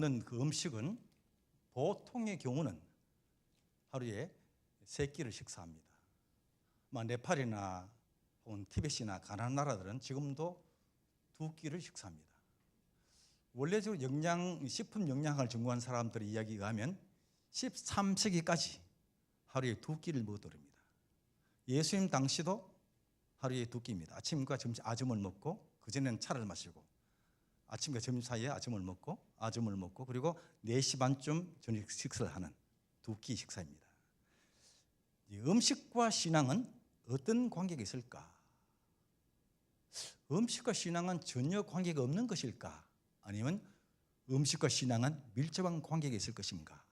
먹는 그 음식은 보통의 경우는 하루에 3끼를 식사합니다. 네팔이나 혹은 티벳이나 가나안 나라들은 지금도 2끼를 식사합니다. 원래적으로 식품 영양학을 전공한 사람들의 이야기에 의하면 13세기까지 하루에 2끼를 먹었답니다. 예수님 당시도 하루에 2끼입니다. 아침과 점심 아점을 먹고 그전에는 차를 마시고 아침과 점심 사이에 아점을 먹고 그리고 4시 반쯤 저녁 식사를 하는 2끼 식사입니다. 음식과 신앙은 어떤 관계가 있을까? 음식과 신앙은 전혀 관계가 없는 것일까? 아니면 음식과 신앙은 밀접한 관계가 있을 것인가?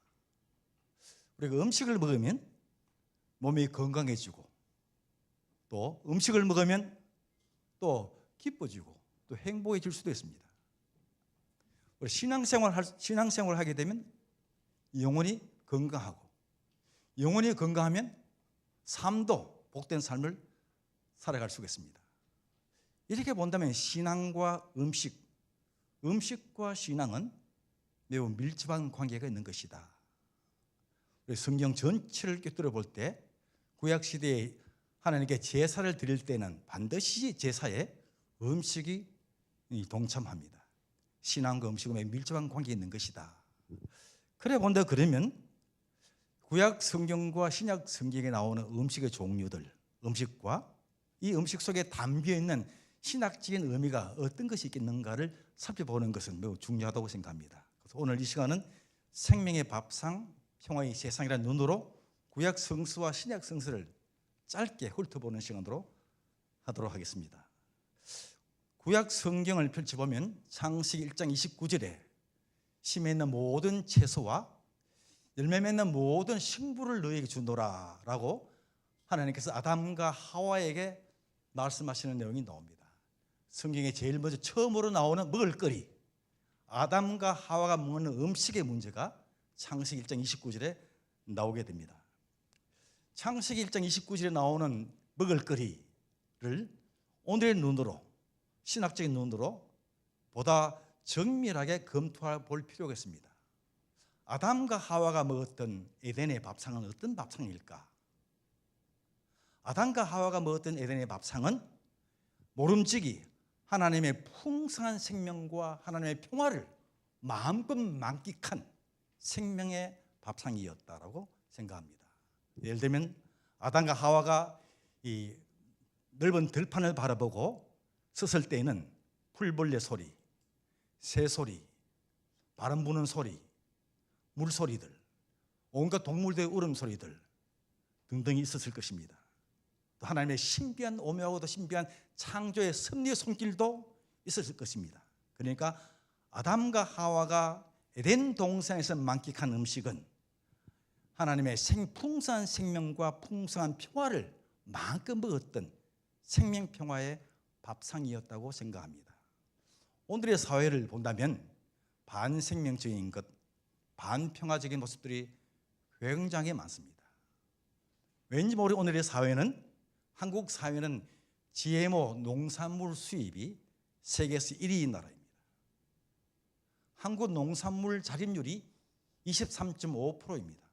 우리가 음식을 먹으면 몸이 건강해지고 또 음식을 먹으면 또 기뻐지고 또 행복해질 수도 있습니다. 우리 신앙생활을 하게 되면 영혼이 건강하고 영혼이 건강하면 삶도 복된 삶을 살아갈 수가 있습니다. 이렇게 본다면 신앙과 음식과 신앙은 매우 밀접한 관계가 있는 것이다. 우리 성경 전체를 꿰뚫어 볼 때 구약시대에 하나님께 제사를 드릴 때는 반드시 제사에 음식이 동참합니다. 신앙과 음식은 밀접한 관계가 있는 것이다. 그래 본다 그러면 구약 성경과 신약 성경에 나오는 음식의 종류들, 음식과 이 음식 속에 담겨 있는 신학적인 의미가 어떤 것이 있겠는가를 살펴보는 것은 매우 중요하다고 생각합니다. 그래서 오늘 이 시간은 생명의 밥상, 평화의 세상이라는 눈으로 구약 성서와 신약 성서를 짧게 훑어보는 시간으로 하도록 하겠습니다. 구약 성경을 펼쳐보면 창세기 1장 29절에 심에 있는 모든 채소와 열매 맺는 모든 식물을 너에게 주노라 라고 하나님께서 아담과 하와에게 말씀하시는 내용이 나옵니다. 성경에 제일 먼저 처음으로 나오는 먹을거리, 아담과 하와가 먹는 음식의 문제가 창세기 1장 29절에 나오게 됩니다. 창세기 1장 29절에 나오는 먹을거리를 오늘의 눈으로, 신학적인 눈으로 보다 정밀하게 검토해 볼 필요가 있습니다. 아담과 하와가 먹었던 에덴의 밥상은 어떤 밥상일까? 아담과 하와가 먹었던 에덴의 밥상은 모름지기 하나님의 풍성한 생명과 하나님의 평화를 마음껏 만끽한 생명의 밥상이었다라고 생각합니다. 예를 들면 아담과 하와가 이 넓은 들판을 바라보고 섰을 때에는 풀벌레 소리, 새 소리, 바람 부는 소리, 물소리들, 온갖 동물들의 울음소리들 등등이 있었을 것입니다. 또 하나님의 신비한 오묘하고도 신비한 창조의 섭리의 손길도 있었을 것입니다. 그러니까 아담과 하와가 에덴 동산에서 만끽한 음식은 하나님의 풍성한 생명과 풍성한 평화를 마음껏 먹었던 생명평화의 밥상이었다고 생각합니다. 오늘의 사회를 본다면 반생명적인 것, 반평화적인 모습들이 굉장히 많습니다. 왠지 모르게 오늘의 사회는, 한국 사회는 GMO 농산물 수입이 세계에서 1위인 나라입니다. 한국 농산물 자립률이 23.5%입니다.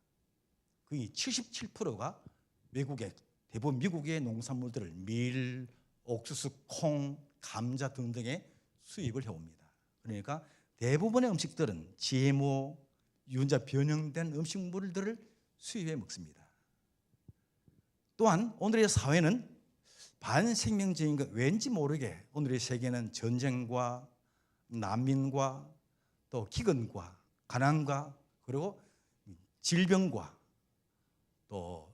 거의 77%가 대부분 미국의 농산물들을 밀, 옥수수, 콩, 감자 등등의 수입을 해옵니다. 그러니까 대부분의 음식들은 GMO, 유전자 변형된 음식물들을 수입해 먹습니다. 또한 오늘의 사회는 반생명적인 것, 왠지 모르게 오늘의 세계는 전쟁과 난민과 또 기근과 가난과 그리고 질병과 또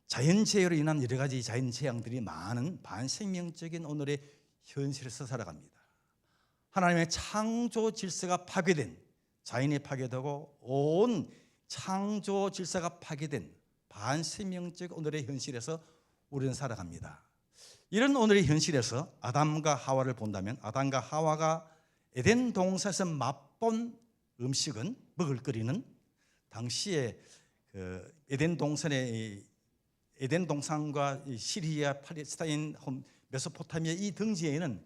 자연재해로 인한 여러 가지 자연재앙들이 많은 반생명적인 오늘의 현실에서 살아갑니다. 하나님의 창조 질서가 파괴된, 자연이 파괴되고 온 창조 질서가 파괴된 반생명적 오늘의 현실에서 우리는 살아갑니다. 이런 오늘의 현실에서 아담과 하와를 본다면 아담과 하와가 에덴 동산에서 맛본 음식은, 먹을거리는 당시에 에덴 동산과 시리아, 팔레스타인, 메소포타미아 이 등지에는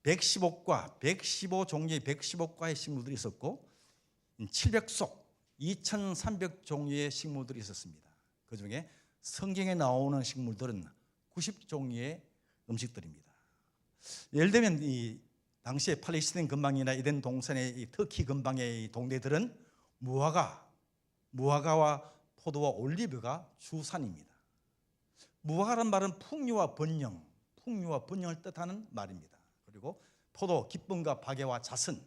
115종류의 115과의 식물들이 있었고 700속 2300종류의 식물들이 있었습니다. 그중에 성경에 나오는 식물들은 90종류의 음식들입니다. 예를 들면 이 당시에 팔레스타인 근방이나 에덴 동산의 이 터키 근방의 이 동네들은 무화과와 포도와 올리브가 주산입니다. 무화과란 말은 풍요와 번영을 뜻하는 말입니다. 그리고 포도, 기쁨과 박애와 자선,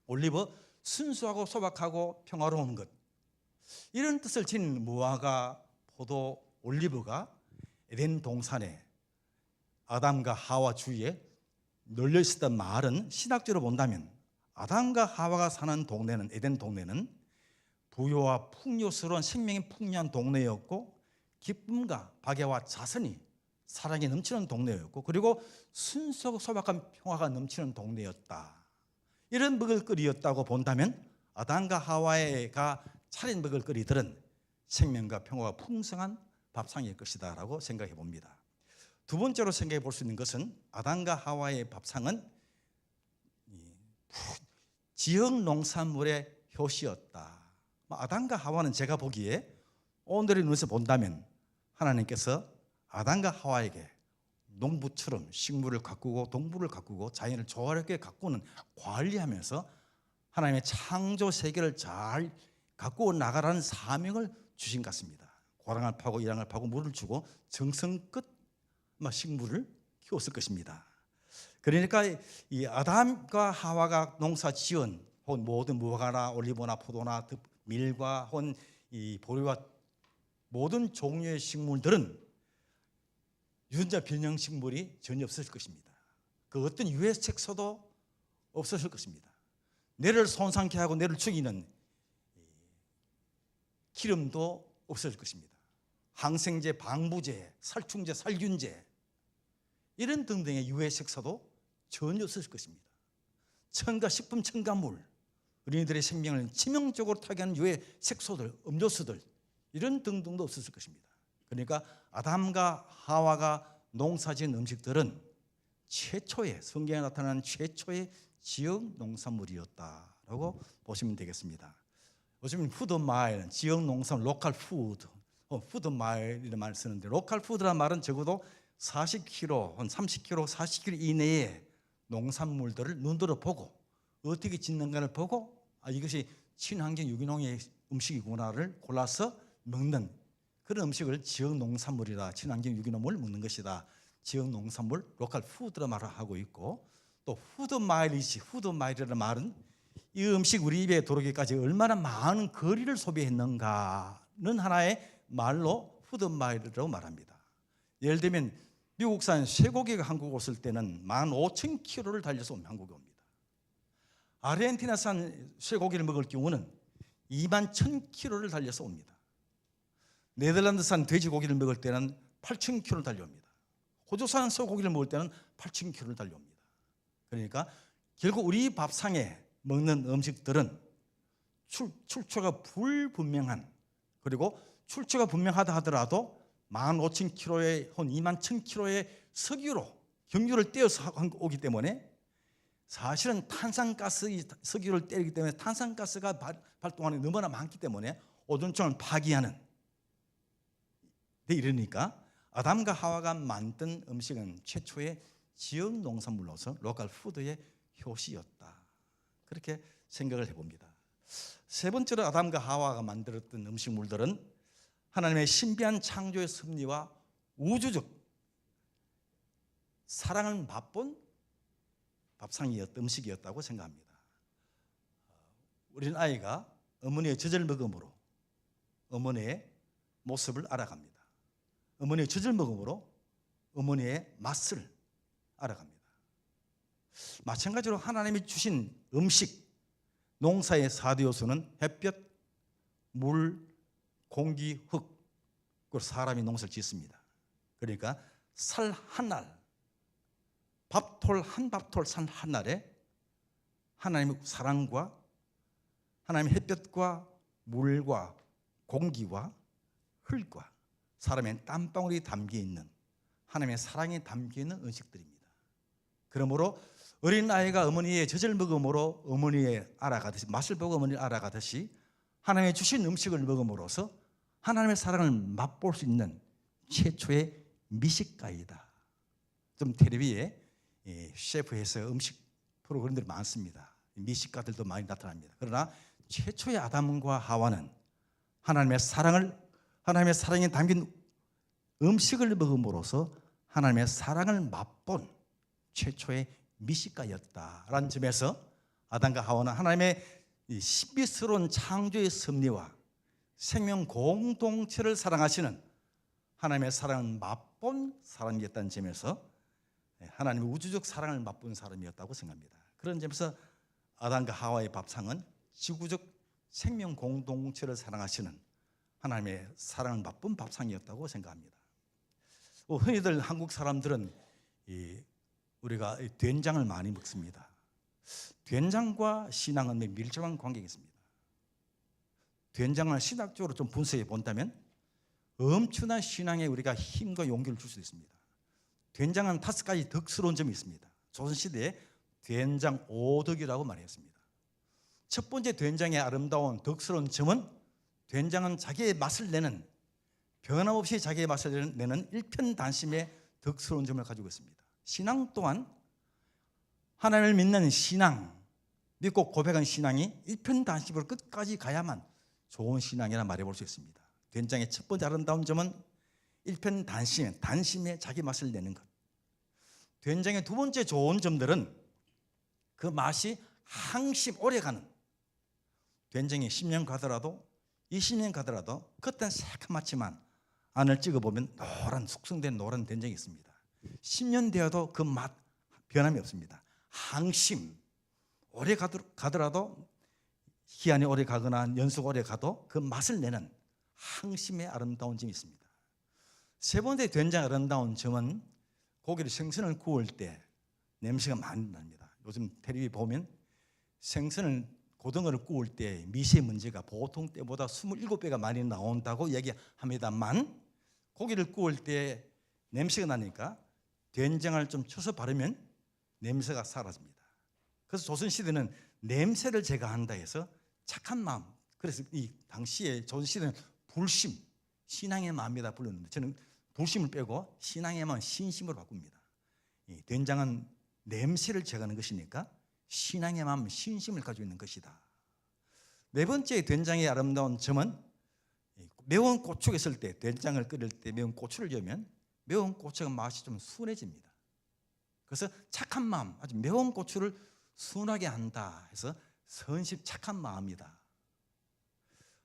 올리브, 순수하고 소박하고 평화로운 것, 이런 뜻을 지닌 무화과, 포도, 올리브가 에덴 동산에 아담과 하와 주위에 널려 있었던 말은 신학적으로 본다면 아담과 하와가 사는 동네는, 에덴 동네는 부요와 풍요스러운 생명이 풍요한 동네였고, 기쁨과 박애와 자선이, 사랑이 넘치는 동네였고, 그리고 순수하고 소박한 평화가 넘치는 동네였다. 이런 먹을거리였다고 본다면 아담과 하와가 차린 먹을거리들은 생명과 평화가 풍성한 밥상일 것이다 라고 생각해 봅니다. 두 번째로 생각해 볼 수 있는 것은 아담과 하와의 밥상은 지역 농산물의 효시였다. 아담과 하와는 제가 보기에 오늘의 눈에서 본다면 하나님께서 아담과 하와에게 농부처럼 식물을 가꾸고 동물을 가꾸고 자연을 조화롭게 가꾸는, 관리하면서 하나님의 창조 세계를 잘 가꾸어 나가라는 사명을 주신 것 같습니다. 고랑을 파고 이랑을 파고 물을 주고 정성껏 식물을 키웠을 것입니다. 그러니까 이 아담과 하와가 농사 지은 모든 무화과나 올리브나 포도나 밀과 혹은 이 보리와 모든 종류의 식물들은 유전자 변형 식물이 전혀 없었을 것입니다. 그 어떤 유해 색소도 없었을 것입니다. 뇌를 손상케 하고 뇌를 죽이는 기름도 없었을 것입니다. 항생제, 방부제, 살충제, 살균제, 이런 등등의 유해 색소도 전혀 없었을 것입니다. 첨가 식품 첨가물, 어린이들의 생명을 치명적으로 타개하는 유해 색소들, 음료수들, 이런 등등도 없었을 것입니다. 그러니까 아담과 하와가 농사지은 음식들은 최초의, 성경에 나타나는 최초의 지역 농산물이었다라고 보시면 되겠습니다. 요즘 푸드마일, 지역 농산, 로컬 푸드, 푸드마일이라는 말을 쓰는데, 로컬 푸드라는 말은 적어도 40km, 한 30km, 40km 이내에 농산물들을 눈으로 보고 어떻게 짓는가를 보고 이것이 친환경 유기농의 음식이구나를 골라서 먹는 그런 음식을 지역 농산물이다, 친환경 유기농을 먹는 것이다, 지역 농산물, 로컬 푸드라 말을 하고 있고, 또 푸드마일이라는 말은 이 음식 우리 입에 들어오기까지 얼마나 많은 거리를 소비했는가는 하나의 말로 푸드마일이라고 말합니다. 예를 들면 미국산 쇠고기가 한국 왔을 때는 15,000km를 달려서 한국에 옵니다. 아르헨티나산 쇠고기를 먹을 경우는 21,000km를 달려서 옵니다. 네덜란드산 돼지고기를 먹을 때는 8,000km를 달려옵니다. 호주산 소고기를 먹을 때는 8,000km를 달려옵니다. 그러니까 결국 우리 밥상에 먹는 음식들은 출처가 불분명한, 그리고 출처가 분명하다 하더라도 15,000km에 한 21,000km의 석유를 떼어서 오기 때문에 사실은 석유를 떼기 때문에 탄산가스가 발동하는 게 너무나 많기 때문에 오존층을 파기하는 데 이르니까 아담과 하와가 만든 음식은 최초의 지역 농산물로서 로컬 푸드의 효시였다, 그렇게 생각을 해봅니다. 세 번째로 아담과 하와가 만들었던 음식물들은 하나님의 신비한 창조의 섭리와 우주적 사랑을 맛본 음식이었다고 생각합니다. 우리는 아이가 어머니의 젖을 먹음으로 어머니의 모습을 알아갑니다. 어머니의 젖을 먹음으로 어머니의 맛을 알아갑니다. 마찬가지로 하나님이 주신 음식, 농사의 4대 요소는 햇볕, 물, 공기, 흙, 그리고 사람이 농사를 짓습니다. 그러니까 살 한 알, 한 밥톨 산 한 알에 하나님의 사랑과 하나님의 햇볕과 물과 공기와 흙과 사람의 땀방울이 담겨 있는 하나님의 사랑이 담겨 있는 음식들입니다. 그러므로 어린 아이가 어머니의 젖을 먹음으로 어머니의 알아가듯이, 맛을 보고 어머니를 알아가듯이 하나님의 주신 음식을 먹음으로써 하나님의 사랑을 맛볼 수 있는 최초의 미식가이다. 좀 텔레비에 셰프에서 음식 프로그램들이 많습니다. 미식가들도 많이 나타납니다. 그러나 최초의 아담과 하와는 하나님의 사랑이 담긴 음식을 먹음으로써 하나님의 사랑을 맛본 최초의 미식가였다라는 점에서 아담과 하와는 하나님의 신비스러운 창조의 섭리와 생명 공동체를 사랑하시는 하나님의 사랑을 맛본 사람이었다는 점에서 하나님의 우주적 사랑을 맛본 사람이었다고 생각합니다. 그런 점에서 아담과 하와의 밥상은 지구적 생명 공동체를 사랑하시는 하나님의 사랑을 맛본 밥상이었다고 생각합니다. 흔히들 한국 사람들은 우리가 된장을 많이 먹습니다. 된장과 신앙은 밀접한 관계가 있습니다. 된장을 신학적으로 좀 분석해 본다면 엄청난 신앙에 우리가 힘과 용기를 줄 수 있습니다. 된장은 5가지 덕스러운 점이 있습니다. 조선시대에 된장 5덕이라고 말했습니다. 첫 번째 된장의 아름다운 덕스러운 점은 된장은 자기의 맛을 내는, 변함없이 자기의 맛을 내는 일편단심의 덕스러운 점을 가지고 있습니다. 신앙 또한 하나님을 믿는 신앙, 믿고 고백한 신앙이 일편단심으로 끝까지 가야만 좋은 신앙이라 말해볼 수 있습니다. 된장의 첫 번째 아름다운 점은 단심에 자기 맛을 내는 것. 된장의 두 번째 좋은 점들은 그 맛이 항심 오래가는, 된장이 10년 가더라도 20년 가더라도 겉은 새카맣지만 안을 찍어보면 숙성된 노란 된장이 있습니다. 10년 되어도 그 맛 변함이 없습니다. 항심, 오래 가더라도 기한이 오래 가거나 연수가 오래 가도 그 맛을 내는 항심의 아름다운 점이 있습니다. 세 번째 된장의 아름다운 점은 고기를 생선을 구울 때 냄새가 많이 납니다. 요즘 텔레비 보면 생선을 고등어를 구울 때 미세먼지가 보통 때보다 27배가 많이 나온다고 얘기합니다만 고기를 구울 때 냄새가 나니까 된장을 좀 쳐서 바르면 냄새가 사라집니다. 그래서 조선시대는 냄새를 제거한다 해서 착한 마음, 그래서 이 당시에 조선시대는 불심, 신앙의 마음이다 불렀는데 저는 불심을 빼고 신앙의 마음, 신심으로 바꿉니다. 이 된장은 냄새를 제거하는 것이니까 신앙의 마음, 신심을 가지고 있는 것이다. 네 번째 된장의 아름다운 점은 매운 고추가 있을 때, 된장을 끓일 때 매운 고추를 넣으면 매운 고추가 맛이 좀 순해집니다. 그래서 착한 마음, 아주 매운 고추를 순하게 한다 해서 선심, 착한 마음이다.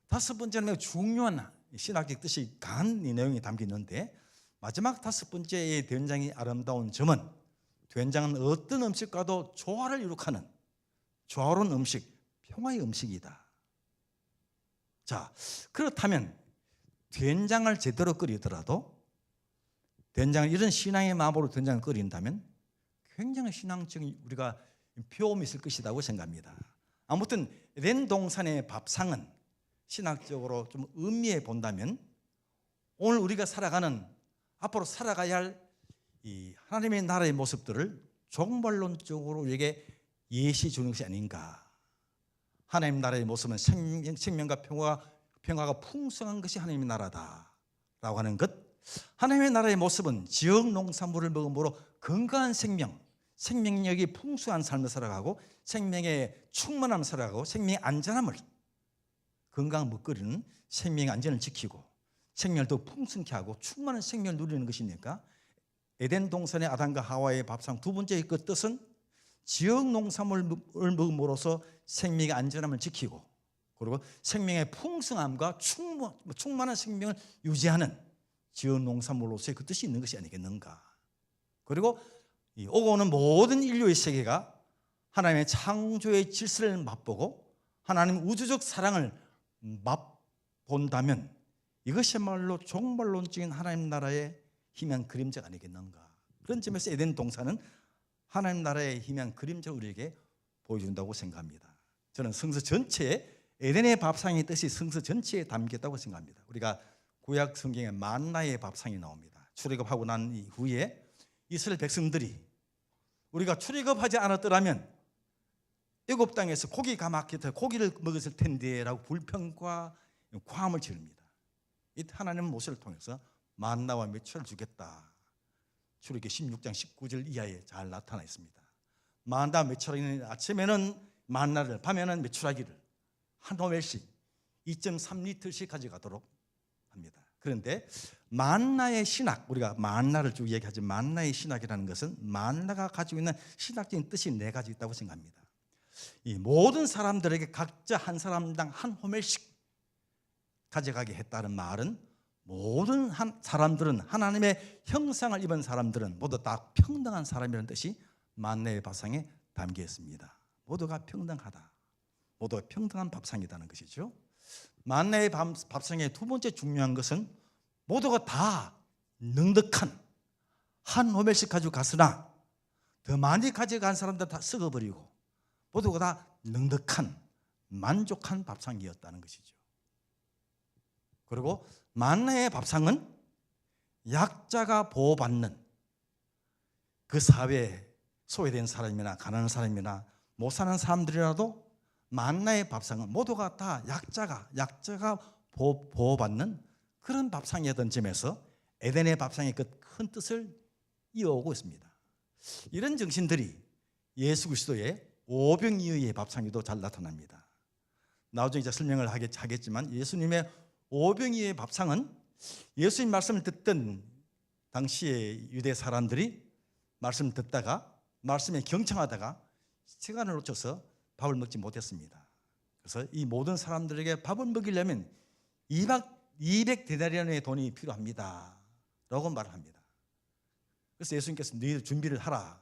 다섯 번째는 매우 중요한 신학적 뜻이 강한 이 내용이 담겨 있는데, 마지막 다섯 번째의 된장이 아름다운 점은 된장은 어떤 음식과도 조화를 이룩하는 조화로운 음식, 평화의 음식이다. 자, 그렇다면 된장을 제대로 끓이더라도, 된장을 이런 신앙의 마음으로 된장을 끓인다면 굉장히 신앙적인 우리가 배움이 있을 것이라고 생각합니다. 아무튼 에덴 동산의 밥상은 신학적으로 좀 의미해 본다면 오늘 우리가 살아가는, 앞으로 살아가야 할 이 하나님의 나라의 모습들을 종말론적으로 우리에게 예시 주는 것이 아닌가. 하나님 나라의 모습은 생명과 평화가 풍성한 것이 하나님의 나라다라고 하는 것. 하나님의 나라의 모습은 지역 농산물을 먹음으로 건강한 생명력이 풍성한 삶을 살아가고 생명의 충만함을 살아가고 생명의 안전함을, 건강한 먹거리는 생명의 안전을 지키고 생명을 더 풍성케 하고 충만한 생명을 누리는 것이니까 에덴 동산의 아담과 하와의 밥상 두 번째의 그 뜻은 지역 농산물을 먹음으로써 생명의 안전함을 지키고 그리고 생명의 풍성함과 충만한 생명을 유지하는 지역 농산물로서의 그 뜻이 있는 것이 아니겠는가. 그리고 오고 오는 모든 인류의 세계가 하나님의 창조의 질서를 맛보고 하나님 우주적 사랑을 맛본다면 이것이야말로 종말론적인 하나님 나라의 희미한 그림자가 아니겠는가. 그런 점에서 에덴 동산은 하나님 나라의 희미한 그림자를 우리에게 보여준다고 생각합니다. 저는 성서 전체에 에덴의 밥상의 뜻이 성서 전체에 담겼다고 생각합니다. 우리가 구약 성경에 만나의 밥상이 나옵니다. 출애굽하고 난 이후에 이스라엘 백성들이 우리가 출애굽하지 않았더라면 애굽 땅에서 고기가 막혀서 고기를 먹었을 텐데라고 불평과 과음을 지릅니다. 이 하나님은 모세를 통해서 만나와 메추라를 주겠다. 출애굽기 16장 19절 이하에 잘 나타나 있습니다. 만나 메추라기는 아침에는 만나를, 밤에는 메추라기를 한 호멜씩 2.3리터씩 가져가도록 합니다. 그런데 만나의 신학, 우리가 만나를 쭉 얘기하지, 만나의 신학이라는 것은 만나가 가지고 있는 신학적인 뜻이 네 가지 있다고 생각합니다. 이 모든 사람들에게 각자 한 사람당 한 호멜씩 가져가게 했다는 말은 모든 사람들은, 하나님의 형상을 입은 사람들은 모두 다 평등한 사람이라는 뜻이 만나의 밥상에 담겨 있습니다. 모두가 평등하다, 모두가 평등한 밥상이라는 것이죠. 만나의 밥상의 두 번째 중요한 것은 모두가 다 넉넉한 한 호멜씩 가지고 갔으나 더 많이 가져간 사람들 다 썩어버리고 모두가 다 넉넉한 만족한 밥상이었다는 것이죠. 그리고 만나의 밥상은 약자가 보호받는, 그 사회에 소외된 사람이나 가난한 사람이나 못 사는 사람들이라도 만나의 밥상은 모두가 다 약자가 보호받는 그런 밥상이었던 점에서 에덴의 밥상의 그 큰 뜻을 이어오고 있습니다. 이런 정신들이 예수 그리스도의 오병이어의 밥상에도 잘 나타납니다. 나중에 이제 설명을 하겠지만 예수님의 오병이어의 밥상은 예수님 말씀을 듣던 당시의 유대 사람들이 말씀을 듣다가 말씀에 경청하다가 시간을 놓쳐서 밥을 먹지 못했습니다. 그래서 이 모든 사람들에게 밥을 먹이려면 200데나리온의 돈이 필요합니다 라고 말을 합니다. 그래서 예수님께서 너희들 준비를 하라.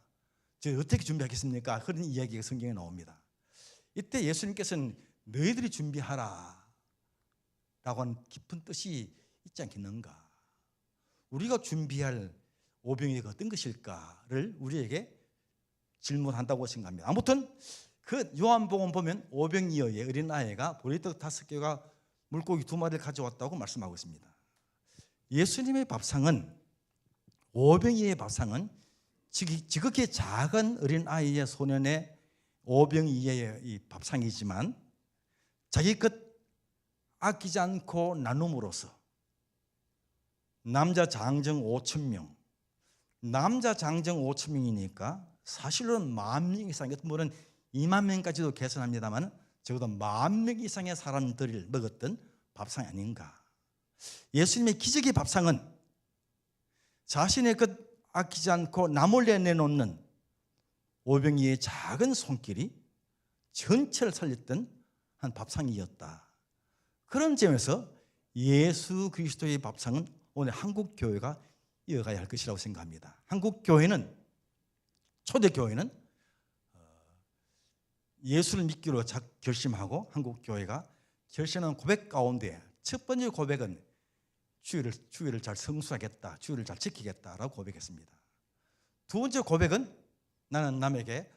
저 어떻게 준비하겠습니까? 그런 이야기가 성경에 나옵니다. 이때 예수님께서는 너희들이 준비하라 라고 하는 깊은 뜻이 있지 않겠는가? 우리가 준비할 오병이어가 어떤 것일까를 우리에게 질문한다고 생각합니다. 아무튼 그 요한복음 보면 오병이어의 어린아이가 보리떡 5개와 물고기 2마리를 가져왔다고 말씀하고 있습니다. 예수님의 밥상은, 오병이어의 밥상은 지극히 작은 어린아이의 소년의 오병이어의 이 밥상이지만 자기 것 아끼지 않고 나눔으로써 남자 장정 5,000명, 남자 장정 5,000명이니까 사실은 10,000명 이상, 어떤 분은 20,000명까지도 계산합니다만 적어도 10,000명 이상의 사람들을 먹었던 밥상이 아닌가. 예수님의 기적의 밥상은 자신의 것 아끼지 않고 남을 내놓는 오병이어의 작은 손길이 전체를 살렸던 한 밥상이었다. 그런 점에서 예수 그리스도의 밥상은 오늘 한국 교회가 이어가야 할 것이라고 생각합니다. 한국 교회는, 초대 교회는 예수를 믿기로 결심하고 한국 교회가 결심한 고백 가운데 첫 번째 고백은 주일을 잘 성수하겠다, 주일을 잘 지키겠다라고 고백했습니다. 두 번째 고백은 나는 남에게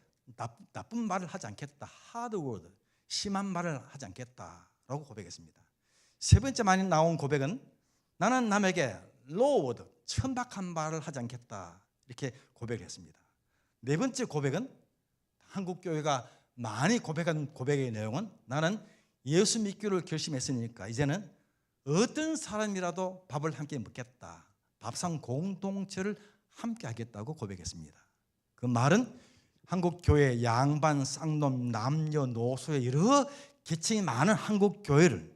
나쁜 말을 하지 않겠다, hard word, 심한 말을 하지 않겠다라고 고백했습니다. 세 번째 많이 나온 고백은 나는 남에게 low word, 천박한 말을 하지 않겠다, 이렇게 고백했습니다. 네 번째 고백은 한국 교회가 많이 고백한 고백의 내용은 나는 예수 믿기로 결심했으니까 이제는 어떤 사람이라도 밥을 함께 먹겠다, 밥상 공동체를 함께 하겠다고 고백했습니다. 그 말은 한국 교회 양반, 쌍놈, 남녀노소의 여러 계층이 많은 한국 교회를,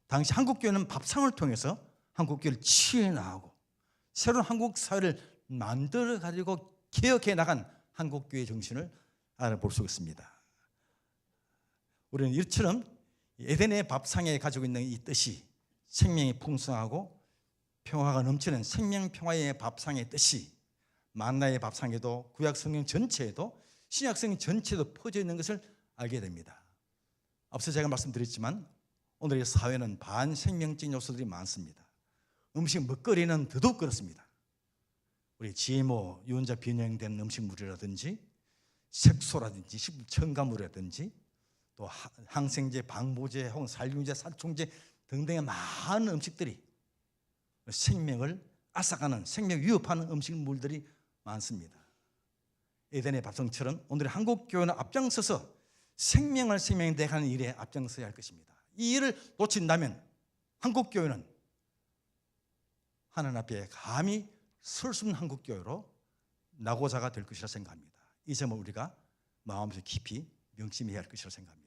당시 한국 교회는 밥상을 통해서 한국 교회를 치유해 나가고 새로운 한국 사회를 만들어 가지고 개혁해 나간 한국 교회 정신을 알아볼 수 있습니다. 우리는 이처럼 에덴의 밥상에 가지고 있는 이 뜻이 생명이 풍성하고 평화가 넘치는 생명 평화의 밥상의 뜻이 만나의 밥상에도 구약 성경 전체에도 신약 성경 전체에도 퍼져 있는 것을 알게 됩니다. 앞서 제가 말씀드렸지만 오늘의 사회는 반생명적인 요소들이 많습니다. 음식 먹거리는 더더욱 그렇습니다. 우리 GMO 유전자 변형된 음식물이라든지 색소라든지 첨가물이라든지 또 항생제, 방부제, 혹은 살균제, 살충제 등등의 많은 음식들이 생명을 앗아가는, 생명 위협하는 음식물들이 많습니다. 에덴의 밥성처럼 오늘의 한국 교회는 앞장서서 생명을 생명되게 일에 앞장서야 할 것입니다. 이 일을 놓친다면 한국 교회는 하나님 앞에 감히 설 수 없는 한국 교회로 낙오자가 될 것이라 생각합니다. 이 점을 우리가 마음속에 깊이 명심해야 할 것이라 생각합니다.